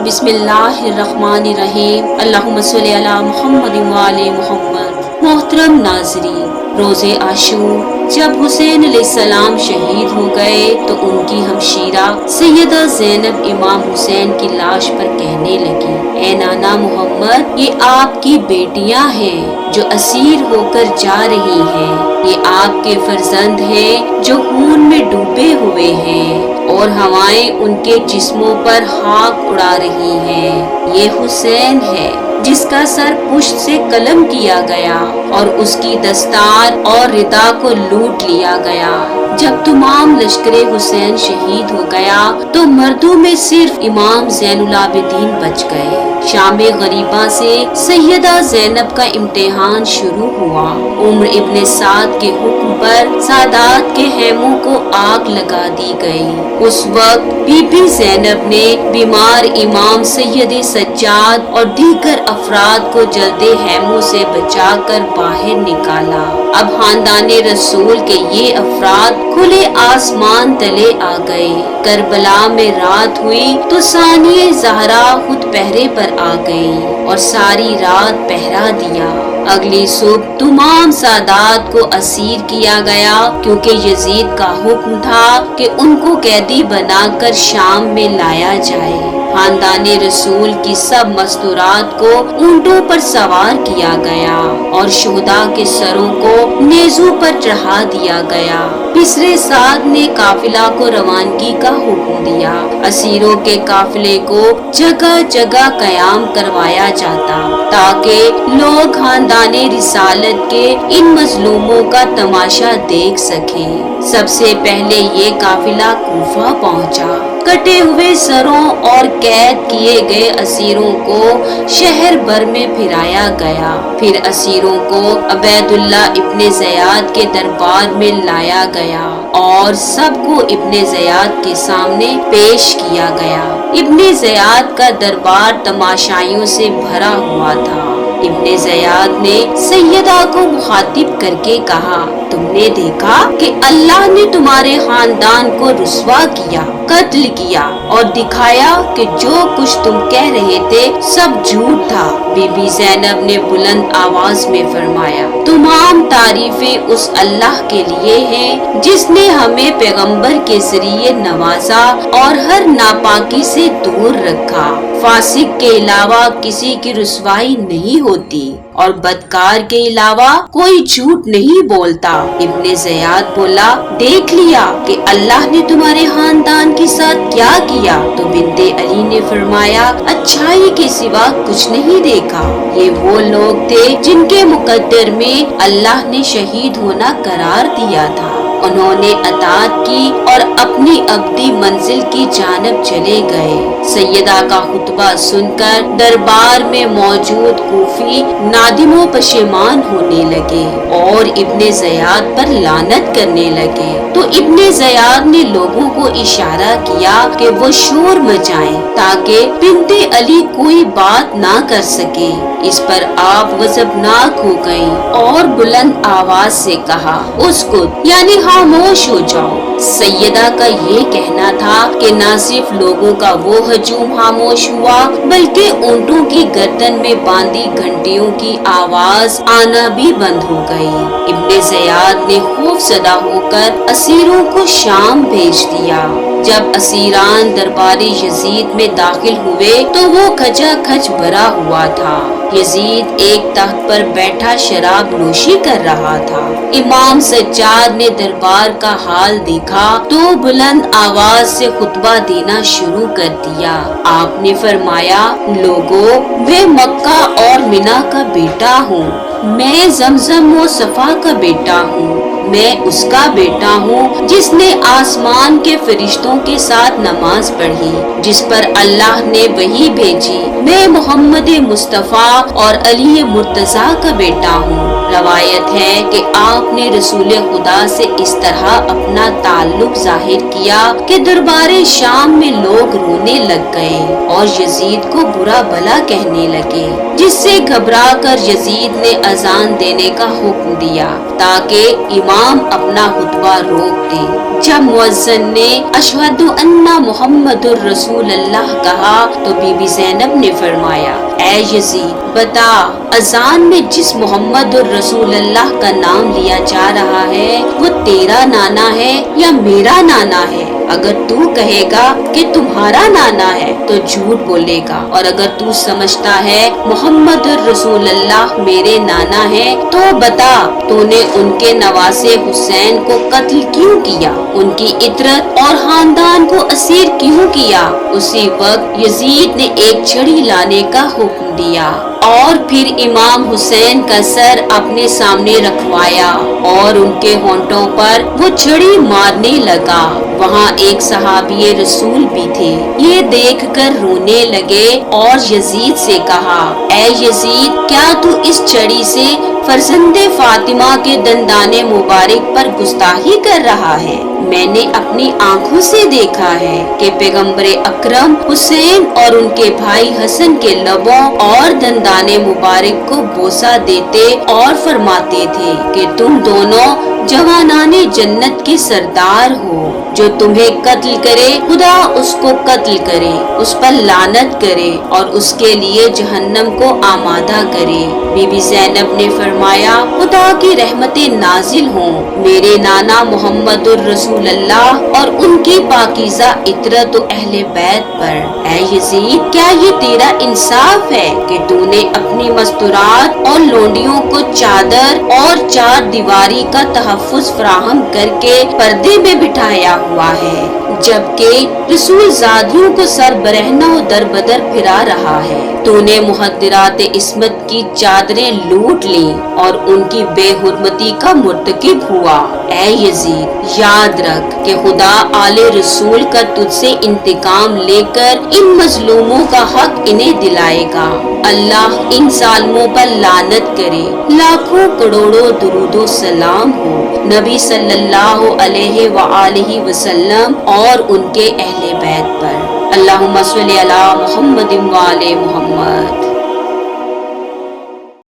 बिस्मिल्लाहिर्रहमानिर्रहीम। अल्लाहुम्मा सल्ली अला मुहम्मद व आले मुहम्मद। मोहतरम नाज़रीन, रोज़े आशूर जब हुसैन अलैहिस्सलाम शहीद हो गए तो उनकी हमशीरा सैयदा ज़ैनब इमाम हुसैन की लाश पर कहने लगी, ए नाना मोहम्मद, ये आपकी बेटियां हैं जो असीर होकर जा रही हैं। ये आपके फर्जंद हैं जो खून में डूबे हुए हैं और हवाएं उनके जिस्मों पर खाक उड़ा रही हैं। ये हुसैन है जिसका सर पुष्ट से कलम किया गया और उसकी दस्तार और रिदा को लूट लिया गया। जब तमाम लश्करे हुसैन शहीद हो गया तो मर्दों में सिर्फ इमाम ज़ैनुल आबिदीन बच गए। शाम गरीबा से सैयदा ज़ैनब का इम्तिहान शुरू हुआ। उम्र इब्ने साद के हुक्म पर सादात के हेमों को आग लगा दी गई। उस वक्त बीबी ज़ैनब ने बीमार इमाम सैयद सज्जाद और दीगर अफराद को जलते हेमों से बचाकर बाहर निकाला। अब खानदाने रसूल के ये अफराद खुले आसमान तले आ गए। करबला में रात हुई तो सानिए ज़हरा खुद पहरे पर आ गई और सारी रात पहरा दिया। अगली सुबह तमाम सादात को असीर किया गया क्योंकि यजीद का हुक्म था कि उनको कैदी बनाकर शाम में लाया जाए। खानदाने रसूल की सब मस्तूरात को ऊंटों पर सवार किया गया और शुहदा के सरों को नेज़ों पर चढ़ा दिया गया। पिसरे साद ने काफिला को रवानगी का हुक्म दिया। असीरों के काफिले को जगह जगह कयाम करवाया जाता ताकि लोग खानदाने रिसालत के इन मजलूमों का तमाशा देख सकें। सबसे पहले ये काफिला कूफा पहुंचा। कटे हुए सरों और कैद किए गए असीरों को शहर भर में फिराया गया। फिर असीरों को अबैदुल्ला इब्ने ज़ियाद के दरबार में लाया गया और सबको इब्ने ज़ियाद के सामने पेश किया गया। इब्ने ज़ियाद का दरबार तमाशाइयों से भरा हुआ था। इब्ने ज़ियाद ने सैयदा को मुखातिब करके कहा, तुमने देखा कि अल्लाह ने तुम्हारे खानदान को रुस्वा किया, कत्ल किया और दिखाया कि जो कुछ तुम कह रहे थे सब झूठ था। बीबी ज़ैनब ने बुलंद आवाज में फरमाया, तमाम तारीफें उस अल्लाह के लिए हैं जिसने हमें पैगंबर के जरिए नवाजा और हर नापाकी से दूर रखा। फासिक के अलावा किसी की रुसवाई नहीं होती और बदकार के अलावा कोई झूठ नहीं बोलता। इब्ने ज़ियाद बोला, देख लिया कि अल्लाह ने तुम्हारे खानदान के साथ क्या किया। तो बिन्ते अली ने फरमाया, अच्छाई के सिवा कुछ नहीं देखा। ये वो लोग थे जिनके मुकद्दर में अल्लाह ने शहीद होना करार दिया था। उन्होंने अताअत की और अपनी अब्दी मंजिल की जानब चले गए। सैयदा का खुतबा सुनकर दरबार में मौजूद कूफी नादिमो पशेमान होने लगे और इब्ने ज़ियाद पर लानत करने लगे। तो इब्ने ज़ियाद ने लोगों को इशारा किया कि वो शोर मचाएं ताकि बिन्ते अली कोई बात ना कर सके। इस पर आप गज़बनाक हो गईं और बुलंद आवाज से कहा, उसकुत यानी खामोश हो जाओ। सैयदा का ये कहना था कि न सिर्फ लोगों का वो हजूम खामोश हुआ बल्कि ऊंटों की गर्दन में बांधी घंटियों की आवाज आना भी बंद हो गई। इब्ने ज़ियाद ने खौफज़दा होकर असीरों को शाम भेज दिया। जब असीरान दरबारी यजीद में दाखिल हुए तो वो खचाखच भरा हुआ था। यजीद एक तख्त पर बैठा शराब नोशी कर रहा था। इमाम सज्जाद ने दरबार का हाल देखा तो बुलंद आवाज से खुतबा देना शुरू कर दिया। आपने फरमाया, लोगों, मैं मक्का और मिना का बेटा हूँ। मैं जमजम व सफा का बेटा हूँ। मैं उसका बेटा हूँ जिसने आसमान के फरिश्तों के साथ नमाज पढ़ी, जिस पर अल्लाह ने वही भेजी। मैं मोहम्मद मुस्तफ़ा और अली मुर्तज़ा का बेटा हूँ। रवायत है कि आपने रसूल खुदा से इस तरह अपना ताल्लुक जाहिर किया कि दरबारे शाम में लोग रोने लग गए और यजीद को बुरा भला कहने लगे, जिससे घबरा कर यजीद ने अजान देने का हुक्म दिया ताकि इमाम इमाम अपना खुतबा रोक दे। जब मुअज्जिन ने अशहदु अन्ना मुहम्मदुर रसूलुल्लाह कहा तो बीबी ज़ैनब ने फरमाया, ऐ यजीद बता, अजान में जिस मुहम्मदुर रसूलुल्लाह का नाम लिया जा रहा है वो तेरा नाना है या मेरा नाना है? अगर तू कहेगा कि तुम्हारा नाना है तो झूठ बोलेगा, और अगर तू समझता है मुहम्मदुर रसूलुल्लाह मेरे नाना है तो बता, तूने उनके नवासे हुसैन को कत्ल क्यों किया? उनकी इतरत और खानदान को असीर क्यों किया? उसी वक्त यजीद ने एक छड़ी लाने का हुक्म दिया और फिर इमाम हुसैन का सर अपने सामने रखवाया और उनके होंठों पर वो छड़ी मारने लगा। वहाँ एक सहाबी रसूल भी थे। ये देखकर रोने लगे और यजीद से कहा, ऐ यजीद, क्या तू इस छड़ी से फरजंदे फातिमा के दंदाने मुबारक पर गुस्ताखी कर रहा है? मैंने अपनी आंखों से देखा है कि पैगम्बरे अकरम हुसैन और उनके भाई हसन के लबों और दंदाने मुबारक को बोसा देते और फरमाते थे कि तुम दोनों जवानाने जन्नत के सरदार हो। जो तुम्हें कत्ल करे खुदा उसको कत्ल करे, उस पर लानत करे और उसके लिए जहन्नम को आमादा करे। बीबी ज़ैनब ने फरमाया, खुदा की रहमतें नाजिल हों मेरे नाना मुहम्मदुर रसूलुल्लाह और उनकी पाकीज़ा इतरत और अहले बैत पर। ऐ यजीद, क्या ये तेरा इंसाफ है कि तूने अपनी मस्तूरात और लोंडियों को चादर और चार दीवारी का तहफ्फुज फराहम करके पर्दे में बिठाया हुआ है, जबकि रसूल ज़ादियों को सर बरहना दर बदर फिरा रहा है? तूने मुहद्दिरात इस्मत की चादरें लूट ली और उनकी बेहुरमती का मुर्तकिब हुआ। ऐ यजीद, याद रख कि खुदा आले रसूल का तुझसे इंतकाम लेकर इन मजलूमों का हक इन्हें दिलाएगा। अल्लाह इन जालिमों पर लानत करे। लाखों करोड़ों दुरूदो सलाम हो नबी सल्लल्लाहु अलैहि वआलिहि वसल्लम और उनके अहले बैत पर। अल्लाहुम्मा सल्ली अला मुहम्मदिन व आले मुहम्मद।